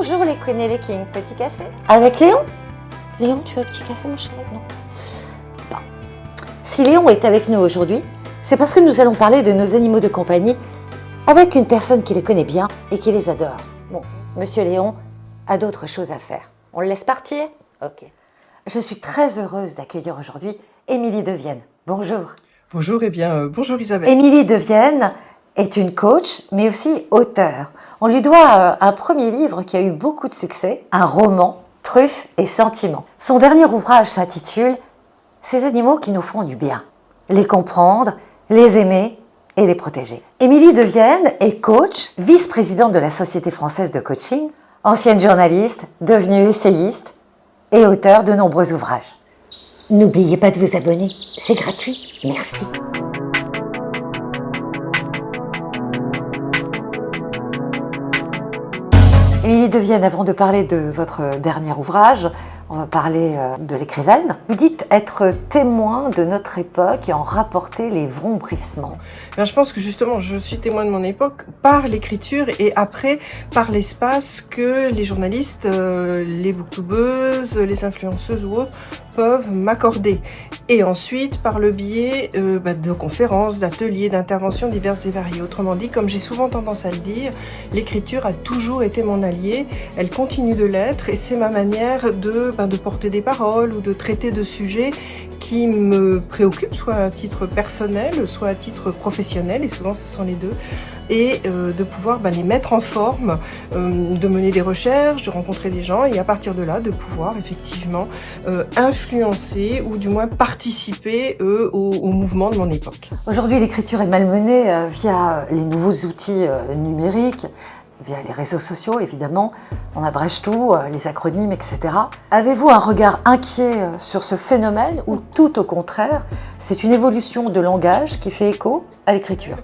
Bonjour les queens et les kings, petit café. Avec Léon? Léon, tu veux un petit café mon chéri? Non. Bon. Si Léon est avec nous aujourd'hui, c'est parce que nous allons parler de nos animaux de compagnie avec une personne qui les connaît bien et qui les adore. Bon, Monsieur Léon a d'autres choses à faire. On le laisse partir? Ok. Je suis très heureuse d'accueillir aujourd'hui Émilie Devienne. Bonjour. Bonjour, bonjour Isabelle. Émilie Devienne est une coach, mais aussi auteure. On lui doit un premier livre qui a eu beaucoup de succès, un roman, Truffes et sentiments. Son dernier ouvrage s'intitule « Ces animaux qui nous font du bien ». Les comprendre, les aimer et les protéger. Émilie Devienne est coach, vice-présidente de la Société française de coaching, ancienne journaliste, devenue essayiste et auteure de nombreux ouvrages. N'oubliez pas de vous abonner, c'est gratuit. Merci. Émilie Devienne, avant de parler de votre dernier ouvrage, on va parler de l'écrivaine. Vous dites être témoin de notre époque et en rapporter les vrombissements. Je pense que justement, je suis témoin de mon époque par l'écriture et après par l'espace que les journalistes, les booktubeuses, les influenceuses ou autres peuvent m'accorder. Et ensuite, par le biais de conférences, d'ateliers, d'interventions diverses et variées. Autrement dit, comme j'ai souvent tendance à le dire, l'écriture a toujours été mon allié, elle continue de l'être et c'est ma manière de porter des paroles ou de traiter de sujets qui me préoccupent, soit à titre personnel, soit à titre professionnel, et souvent ce sont les deux, et de pouvoir les mettre en forme, de mener des recherches, de rencontrer des gens, et à partir de là, de pouvoir effectivement influencer ou du moins participer au mouvement de mon époque. Aujourd'hui, l'écriture est malmenée via les nouveaux outils numériques, via les réseaux sociaux, évidemment, on abrège tout, les acronymes, etc. Avez-vous un regard inquiet sur ce phénomène ou tout au contraire, c'est une évolution de langage qui fait écho à l'écriture?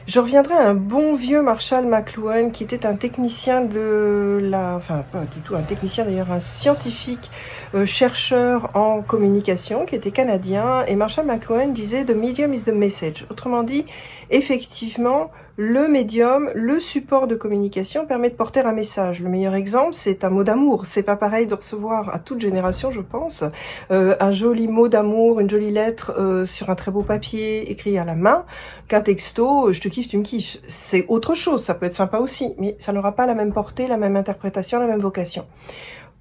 Je reviendrai à un bon vieux Marshall McLuhan qui était un technicien pas du tout un technicien d'ailleurs, un scientifique chercheur en communication qui était canadien, et Marshall McLuhan disait « The medium is the message ». Autrement dit, effectivement, le médium, le support de communication permet de porter un message. Le meilleur exemple, c'est un mot d'amour. C'est pas pareil de recevoir à toute génération, je pense, un joli mot d'amour, une jolie lettre sur un très beau papier écrit à la main, qu'un texto « je te kiffe, tu me kiffes ». C'est autre chose, ça peut être sympa aussi, mais ça n'aura pas la même portée, la même interprétation, la même vocation.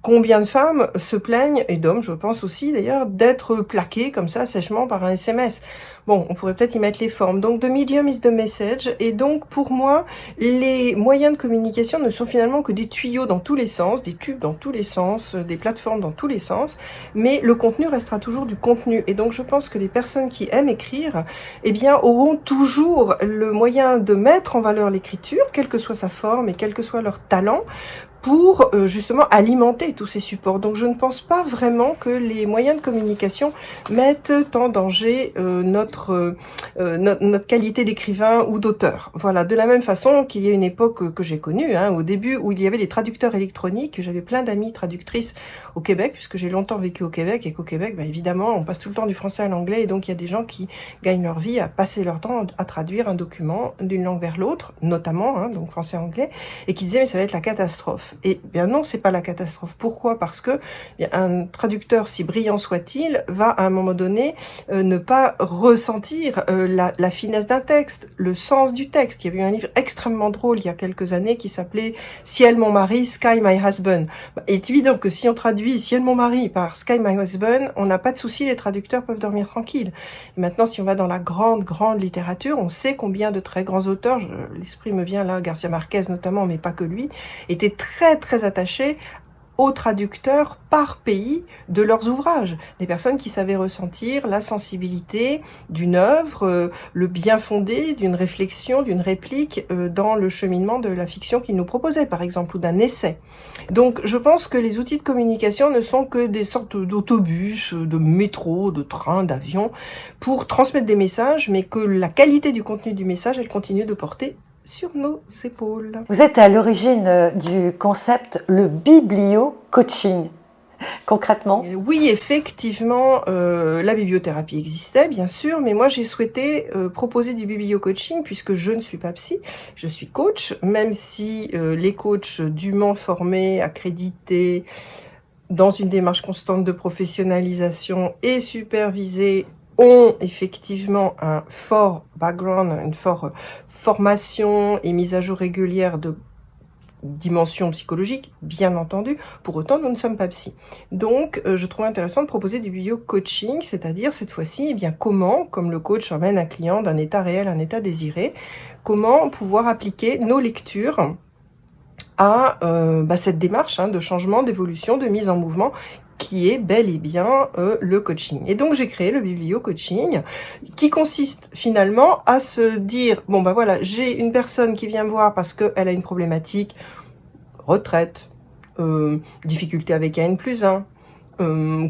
Combien de femmes se plaignent, et d'hommes je pense aussi d'ailleurs, d'être plaquées comme ça sèchement par un SMS. Bon, on pourrait peut-être y mettre les formes. Donc, the medium is the message. Et donc, pour moi, les moyens de communication ne sont finalement que des tuyaux dans tous les sens, des tubes dans tous les sens, des plateformes dans tous les sens. Mais le contenu restera toujours du contenu. Et donc, je pense que les personnes qui aiment écrire, auront toujours le moyen de mettre en valeur l'écriture, quelle que soit sa forme et quel que soit leur talent, pour justement alimenter tous ces supports. Donc je ne pense pas vraiment que les moyens de communication mettent en danger notre qualité d'écrivain ou d'auteur. Voilà, de la même façon qu'il y a une époque que j'ai connue, au début, où il y avait les traducteurs électroniques. J'avais plein d'amies traductrices au Québec, puisque j'ai longtemps vécu au Québec, et qu'au Québec, évidemment, on passe tout le temps du français à l'anglais, et donc il y a des gens qui gagnent leur vie à passer leur temps à traduire un document d'une langue vers l'autre, notamment, donc français-anglais, et qui disaient « mais ça va être la catastrophe ». Et bien non, c'est pas la catastrophe. Pourquoi? Parce que un traducteur, si brillant soit-il, va à un moment donné ne pas ressentir la finesse d'un texte, le sens du texte. Il y avait eu un livre extrêmement drôle il y a quelques années qui s'appelait « Ciel mon mari, Sky my husband ». Il est évident que si on traduit « Ciel mon mari » par « Sky my husband », on n'a pas de souci, les traducteurs peuvent dormir tranquilles. Et maintenant, si on va dans la grande littérature, on sait combien de très grands auteurs, l'esprit me vient là, Garcia Marquez notamment, mais pas que lui, étaient très attachés aux traducteurs par pays de leurs ouvrages. Des personnes qui savaient ressentir la sensibilité d'une œuvre, le bien fondé d'une réflexion, d'une réplique dans le cheminement de la fiction qu'ils nous proposaient, par exemple, ou d'un essai. Donc, je pense que les outils de communication ne sont que des sortes d'autobus, de métro, de trains, d'avions, pour transmettre des messages, mais que la qualité du contenu du message, elle continue de porter sur nos épaules. Vous êtes à l'origine du concept le biblio-coaching. concrètement? Oui, effectivement, la bibliothérapie existait, bien sûr, mais moi j'ai souhaité proposer du biblio-coaching puisque je ne suis pas psy, je suis coach, même si les coachs dûment formés, accrédités, dans une démarche constante de professionnalisation et supervisés, ont effectivement un fort background, une forte formation et mise à jour régulière de dimension psychologique, bien entendu. Pour autant, nous ne sommes pas psy. Donc, je trouve intéressant de proposer du bio-coaching, c'est-à-dire cette fois-ci, eh bien, comment, comme le coach emmène un client d'un état réel à un état désiré, comment pouvoir appliquer nos lectures à cette démarche de changement, d'évolution, de mise en mouvement qui est bel et bien le coaching. Et donc j'ai créé le biblio-coaching qui consiste finalement à se dire, bon ben voilà, j'ai une personne qui vient me voir parce qu'elle a une problématique, retraite, difficulté avec un N+1,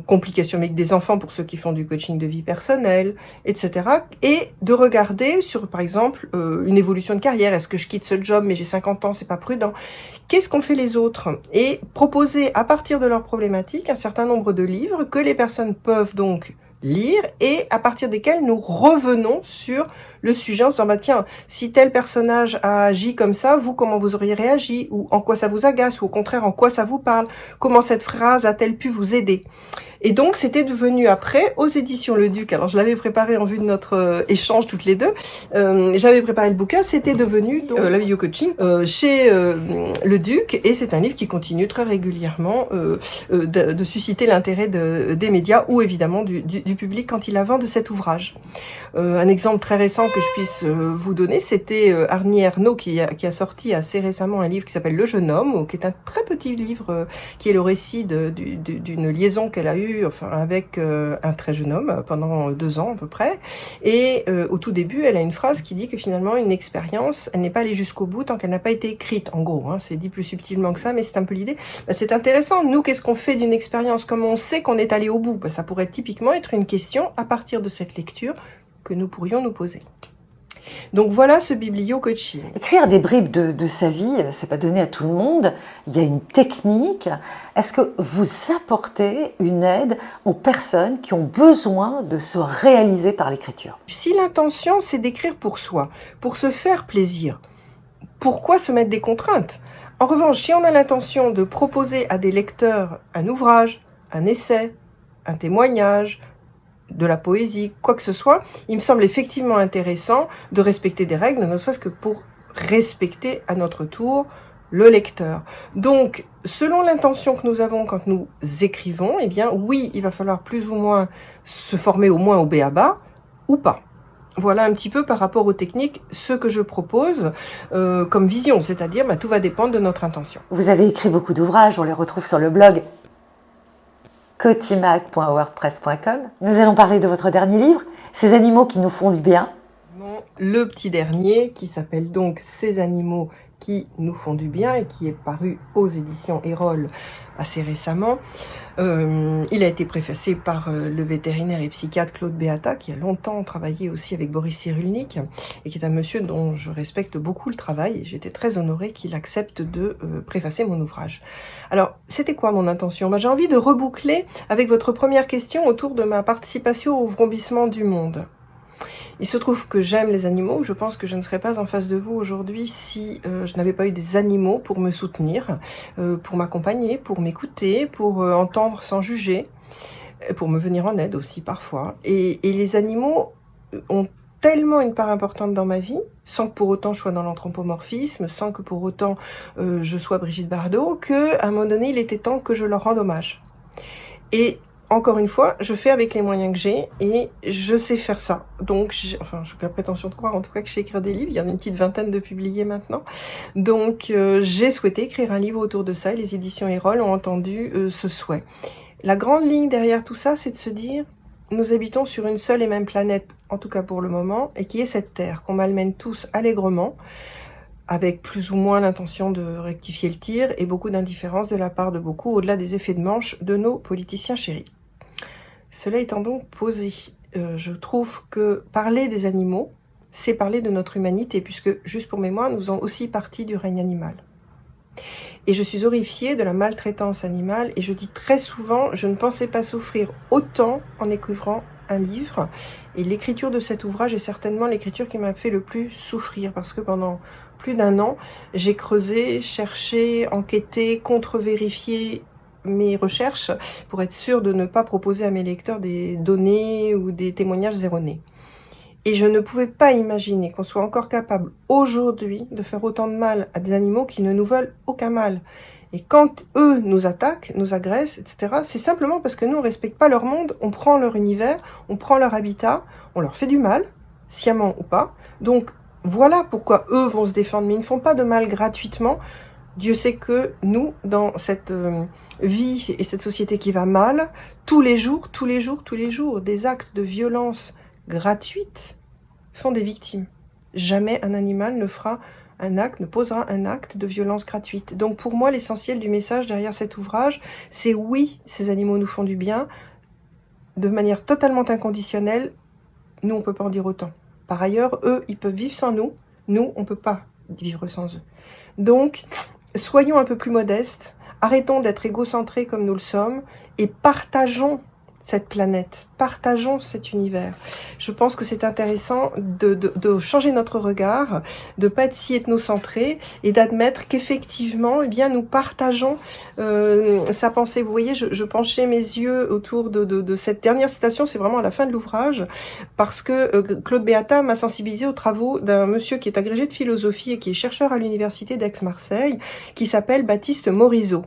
complications avec des enfants pour ceux qui font du coaching de vie personnelle, etc. Et de regarder sur, par exemple, une évolution de carrière. Est-ce que je quitte ce job mais j'ai 50 ans, c'est pas prudent? Qu'est-ce qu'ont fait les autres? Et proposer à partir de leurs problématiques un certain nombre de livres que les personnes peuvent donc lire et à partir desquels nous revenons sur le sujet en se disant bah tiens, si tel personnage a agi comme ça, vous comment vous auriez réagi, ou en quoi ça vous agace, ou au contraire en quoi ça vous parle, comment cette phrase a-t-elle pu vous aider. Et donc c'était devenu après aux éditions Le Duc, alors je l'avais préparé en vue de notre échange toutes les deux, j'avais préparé le bouquin, c'était devenu la vidéo coaching chez Le Duc, et c'est un livre qui continue très régulièrement de susciter l'intérêt des médias ou évidemment du public quand il a vent de cet ouvrage. Un exemple très récent que je puisse vous donner, c'était Arnie Ernaux qui a sorti assez récemment un livre qui s'appelle Le Jeune Homme, qui est un très petit livre qui est le récit d'une liaison qu'elle a eue avec un très jeune homme pendant 2 ans à peu près. Et au tout début, elle a une phrase qui dit que finalement une expérience, elle n'est pas allée jusqu'au bout tant qu'elle n'a pas été écrite. En gros, c'est dit plus subtilement que ça, mais c'est un peu l'idée. C'est intéressant. Nous, qu'est-ce qu'on fait d'une expérience? Comment on sait qu'on est allé au bout? Ça pourrait typiquement être une question à partir de cette lecture que nous pourrions nous poser. Donc voilà ce biblio-coaching. Écrire des bribes de sa vie, c'est pas donné à tout le monde. Il y a une technique. Est-ce que vous apportez une aide aux personnes qui ont besoin de se réaliser par l'écriture? Si l'intention, c'est d'écrire pour soi, pour se faire plaisir, pourquoi se mettre des contraintes? En revanche, si on a l'intention de proposer à des lecteurs un ouvrage, un essai, un témoignage, de la poésie, quoi que ce soit, il me semble effectivement intéressant de respecter des règles, ne serait-ce que pour respecter à notre tour le lecteur. Donc, selon l'intention que nous avons quand nous écrivons, eh bien oui, il va falloir plus ou moins se former au moins au b.a.-ba ou pas. Voilà un petit peu par rapport aux techniques, ce que je propose comme vision, c'est-à-dire tout va dépendre de notre intention. Vous avez écrit beaucoup d'ouvrages, on les retrouve sur le blog cotimac.wordpress.com. Nous allons parler de votre dernier livre, Ces animaux qui nous font du bien. Le petit dernier, qui s'appelle donc Ces animaux qui nous font du bien et qui est paru aux éditions Erol assez récemment. Il a été préfacé par le vétérinaire et psychiatre Claude Beata, qui a longtemps travaillé aussi avec Boris Cyrulnik, et qui est un monsieur dont je respecte beaucoup le travail, et j'étais très honorée qu'il accepte de préfacer mon ouvrage. Alors, c'était quoi mon intention? J'ai envie de reboucler avec votre première question autour de ma participation au vrombissement du monde. Il se trouve que j'aime les animaux, je pense que je ne serais pas en face de vous aujourd'hui si je n'avais pas eu des animaux pour me soutenir, pour m'accompagner, pour m'écouter, pour entendre sans juger, pour me venir en aide aussi parfois. Et les animaux ont tellement une part importante dans ma vie, sans que pour autant je sois dans l'anthropomorphisme, sans que pour autant je sois Brigitte Bardot, qu'à un moment donné il était temps que je leur rende hommage. Et encore une fois, je fais avec les moyens que j'ai et je sais faire ça. Donc, je n'ai pas la prétention de croire en tout cas que je sais écrire des livres. Il y en a une petite vingtaine de publiés maintenant. Donc, j'ai souhaité écrire un livre autour de ça et les éditions Erol ont entendu ce souhait. La grande ligne derrière tout ça, c'est de se dire, nous habitons sur une seule et même planète, en tout cas pour le moment, et qui est cette Terre, qu'on malmène tous allègrement, avec plus ou moins l'intention de rectifier le tir et beaucoup d'indifférence de la part de beaucoup, au-delà des effets de manche de nos politiciens chéris. Cela étant donc posé, je trouve que parler des animaux, c'est parler de notre humanité, puisque, juste pour mémoire, nous faisons aussi partie du règne animal. et je suis horrifiée de la maltraitance animale, et je dis très souvent, je ne pensais pas souffrir autant en écrivant un livre, et l'écriture de cet ouvrage est certainement l'écriture qui m'a fait le plus souffrir, parce que pendant plus d'1 an, j'ai creusé, cherché, enquêté, contre-vérifié mes recherches pour être sûre de ne pas proposer à mes lecteurs des données ou des témoignages erronés. Et je ne pouvais pas imaginer qu'on soit encore capable aujourd'hui de faire autant de mal à des animaux qui ne nous veulent aucun mal. Et quand eux nous attaquent, nous agressent, etc., c'est simplement parce que nous, on ne respecte pas leur monde, on prend leur univers, on prend leur habitat, on leur fait du mal, sciemment ou pas. Donc voilà pourquoi eux vont se défendre, mais ils ne font pas de mal gratuitement. Dieu sait que nous, dans cette vie et cette société qui va mal, tous les jours, des actes de violence gratuite font des victimes. Jamais un animal ne posera un acte de violence gratuite. Donc pour moi, l'essentiel du message derrière cet ouvrage, c'est oui, ces animaux nous font du bien, de manière totalement inconditionnelle. Nous, on ne peut pas en dire autant. Par ailleurs, eux, ils peuvent vivre sans nous. Nous, on ne peut pas vivre sans eux. Donc, soyons un peu plus modestes, arrêtons d'être égocentrés comme nous le sommes, et partageons cette planète, partageons cet univers. Je pense que c'est intéressant de changer notre regard, de ne pas être si ethnocentré et d'admettre qu'effectivement, eh bien, nous partageons sa pensée. Vous voyez, je penchais mes yeux autour de cette dernière citation, c'est vraiment à la fin de l'ouvrage, parce que Claude Beata m'a sensibilisé aux travaux d'un monsieur qui est agrégé de philosophie et qui est chercheur à l'université d'Aix-Marseille, qui s'appelle Baptiste Morisot.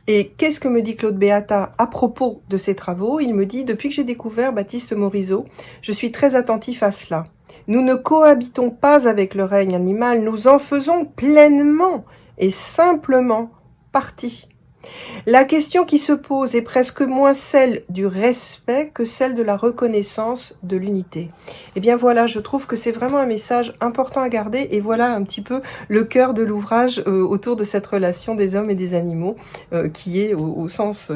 Et qu'est-ce que me dit Claude Beata à propos de ses travaux? Il me dit, depuis que j'ai découvert Baptiste Morisot, je suis très attentif à cela. Nous ne cohabitons pas avec le règne animal, nous en faisons pleinement et simplement partie. La question qui se pose est presque moins celle du respect que celle de la reconnaissance de l'unité. Et bien voilà, je trouve que c'est vraiment un message important à garder, et voilà un petit peu le cœur de l'ouvrage autour de cette relation des hommes et des animaux, qui est au sens,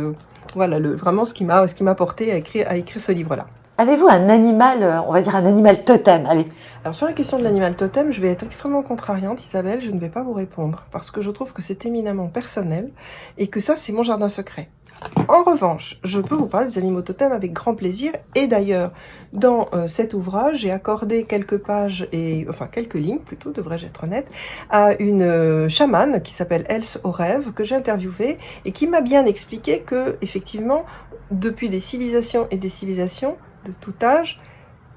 voilà, vraiment ce qui m'a porté à écrire ce livre-là. Avez-vous un animal, on va dire un animal totem, allez? Alors sur la question de l'animal totem, je vais être extrêmement contrariante, Isabelle, je ne vais pas vous répondre, parce que je trouve que c'est éminemment personnel, et que ça, c'est mon jardin secret. En revanche, je peux vous parler des animaux totems avec grand plaisir, et d'ailleurs, dans cet ouvrage, j'ai accordé quelques pages, quelques lignes plutôt, devrais-je être honnête, à une chamane qui s'appelle Else au rêve, que j'ai interviewée, et qui m'a bien expliqué que, effectivement, depuis des civilisations et des civilisations de tout âge,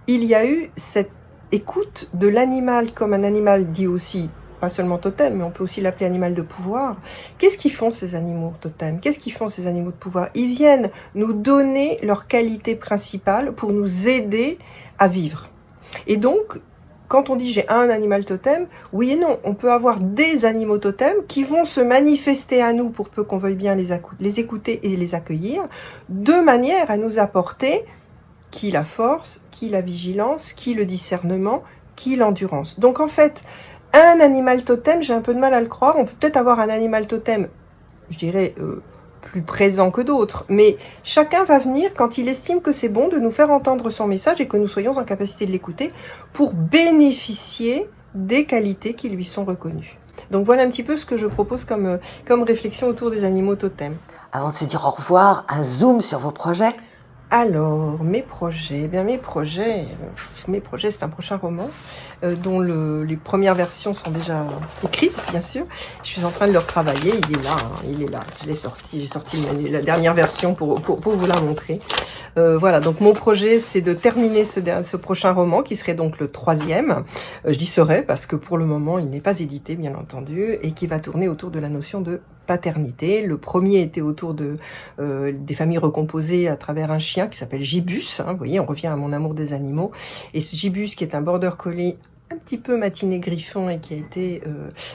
il y a eu cette écoute de l'animal comme un animal dit aussi, pas seulement totem, mais on peut aussi l'appeler animal de pouvoir. Qu'est-ce qu'ils font ces animaux totems? Qu'est-ce qu'ils font ces animaux de pouvoir? Ils viennent nous donner leur qualité principale pour nous aider à vivre. Et donc, quand on dit j'ai un animal totem, oui et non, on peut avoir des animaux totems qui vont se manifester à nous pour peu qu'on veuille bien les écouter et les accueillir, de manière à nous apporter qui la force, qui la vigilance, qui le discernement, qui l'endurance. Donc en fait, un animal totem, j'ai un peu de mal à le croire, on peut peut-être avoir un animal totem, je dirais, plus présent que d'autres, mais chacun va venir quand il estime que c'est bon de nous faire entendre son message et que nous soyons en capacité de l'écouter pour bénéficier des qualités qui lui sont reconnues. Donc voilà un petit peu ce que je propose comme réflexion autour des animaux totems. Avant de se dire au revoir, un zoom sur vos projets. Alors, mes projets, c'est un prochain roman dont les premières versions sont déjà écrites, bien sûr. Je suis en train de le retravailler, il est là. J'ai sorti la dernière version pour vous la montrer. Voilà, donc mon projet, c'est de terminer ce prochain roman, qui serait donc le 3e. Je dis serait parce que pour le moment, il n'est pas édité, bien entendu, et qui va tourner autour de la notion de paternité. Le premier était autour des familles recomposées à travers un chien qui s'appelle Gibus. Vous voyez, on revient à mon amour des animaux. Et ce Gibus, qui est un border collie un petit peu matiné griffon et qui a été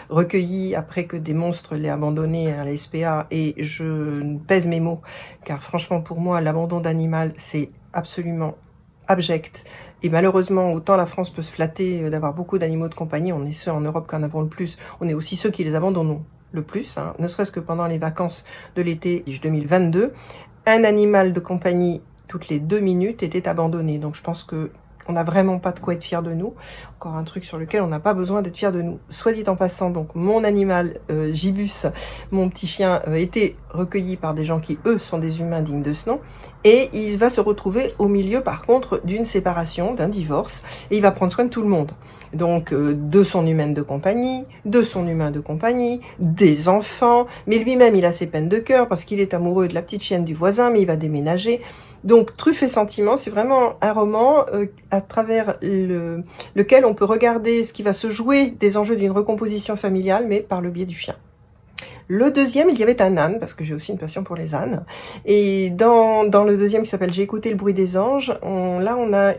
recueilli après que des monstres l'aient abandonné à la SPA. Et je pèse mes mots, car franchement, pour moi, l'abandon d'animal, c'est absolument abject. Et malheureusement, autant la France peut se flatter d'avoir beaucoup d'animaux de compagnie, on est ceux en Europe qui en avons le plus, on est aussi ceux qui les abandonnent le plus, ne serait-ce que pendant les vacances de l'été 2022, un animal de compagnie toutes les 2 minutes était abandonné. Donc je pense que On n'a vraiment pas de quoi être fier de nous. Encore un truc sur lequel on n'a pas besoin d'être fier de nous. Soit dit en passant, donc mon animal Gibus, mon petit chien, était recueilli par des gens qui, eux, sont des humains dignes de ce nom. Et il va se retrouver au milieu, par contre, d'une séparation, d'un divorce. Et il va prendre soin de tout le monde. Donc, de son humaine de compagnie, de son humain de compagnie, des enfants. Mais lui-même, il a ses peines de cœur parce qu'il est amoureux de la petite chienne du voisin, mais il va déménager. Donc, Truffe et Sentiments, c'est vraiment un roman à travers lequel on peut regarder ce qui va se jouer des enjeux d'une recomposition familiale, mais par le biais du chien. Le deuxième, il y avait un âne, parce que j'ai aussi une passion pour les ânes. Et dans le deuxième, qui s'appelle J'ai écouté le bruit des anges, on a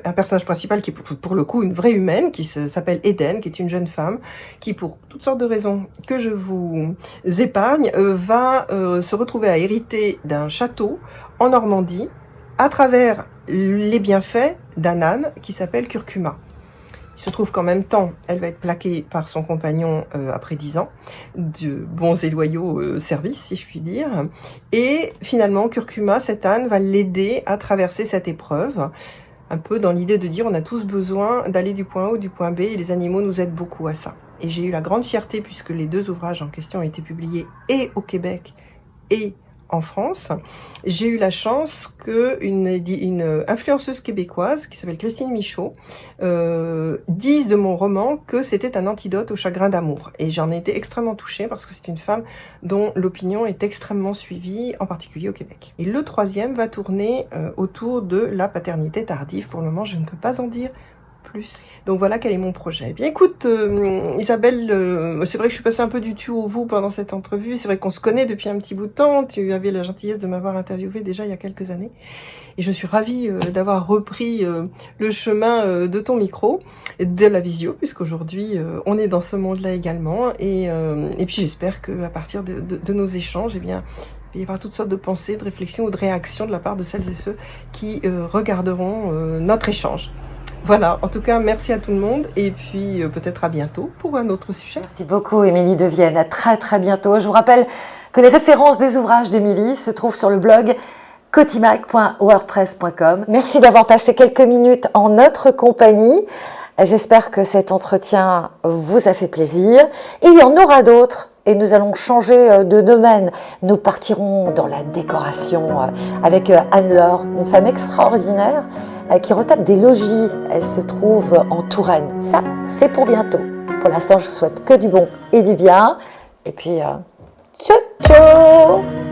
un personnage principal qui est pour le coup une vraie humaine, qui s'appelle Eden, qui est une jeune femme, qui pour toutes sortes de raisons que je vous épargne, va se retrouver à hériter d'un château en Normandie, à travers les bienfaits d'un âne qui s'appelle Curcuma. Il se trouve qu'en même temps, elle va être plaquée par son compagnon après 10 ans de bons et loyaux services, si je puis dire. Et finalement, Curcuma, cet âne, va l'aider à traverser cette épreuve, un peu dans l'idée de dire on a tous besoin d'aller du point A au du point B, et les animaux nous aident beaucoup à ça. Et j'ai eu la grande fierté, puisque les deux ouvrages en question ont été publiés et au Québec et en France, j'ai eu la chance qu'une influenceuse québécoise qui s'appelle Christine Michaud dise de mon roman que c'était un antidote au chagrin d'amour. Et j'en ai été extrêmement touchée parce que c'est une femme dont l'opinion est extrêmement suivie, en particulier au Québec. Et le troisième va tourner autour de la paternité tardive. Pour le moment, je ne peux pas en dire plus. Donc voilà quel est mon projet. Eh bien écoute Isabelle, c'est vrai que je suis passée un peu du tu au vous pendant cette entrevue, c'est vrai qu'on se connaît depuis un petit bout de temps, tu avais la gentillesse de m'avoir interviewé déjà il y a quelques années, et je suis ravie d'avoir repris le chemin de ton micro, de la visio, puisqu'aujourd'hui on est dans ce monde-là également, et puis j'espère qu'à partir de nos échanges, eh bien, il va y avoir toutes sortes de pensées, de réflexions ou de réactions de la part de celles et ceux qui regarderont notre échange. Voilà, en tout cas, merci à tout le monde et puis peut-être à bientôt pour un autre sujet. Merci beaucoup Émilie Devienne, à très très bientôt. Je vous rappelle que les références des ouvrages d'Émilie se trouvent sur le blog cotimac.wordpress.com. Merci d'avoir passé quelques minutes en notre compagnie. J'espère que cet entretien vous a fait plaisir. Et il y en aura d'autres. Et nous allons changer de domaine. Nous partirons dans la décoration avec Anne-Laure, une femme extraordinaire qui retape des logis. Elle se trouve en Touraine. Ça, c'est pour bientôt. Pour l'instant, je vous souhaite que du bon et du bien. Et puis, ciao, ciao!